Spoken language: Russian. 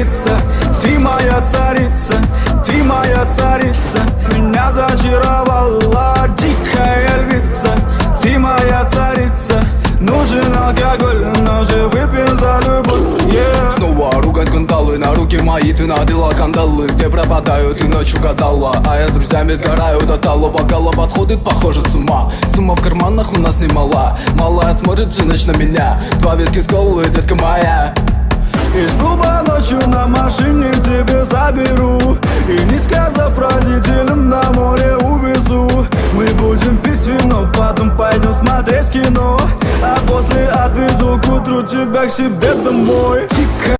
львица, ты моя царица, ты моя царица. Меня зачаровала дикая львица, ты моя царица. Нужен алкоголь, но же выпьем за любовь, yeah. Снова ругать кандалы, на руки мои ты надела кандалы. Где пропадаю, ты ночью гадала, а я с друзьями сгораю до талого. Голова сходит, похоже, с ума. Сумма в карманах у нас немала. Малая смотрит всю ночь на меня. 2 виски с колой, детка моя. Из клуба ночью на машине тебе заберу, и не сказав родителям, на море увезу. Мы будем пить вино, потом пойдем смотреть кино, а после отвезу к утру тебя к себе домой. Тихо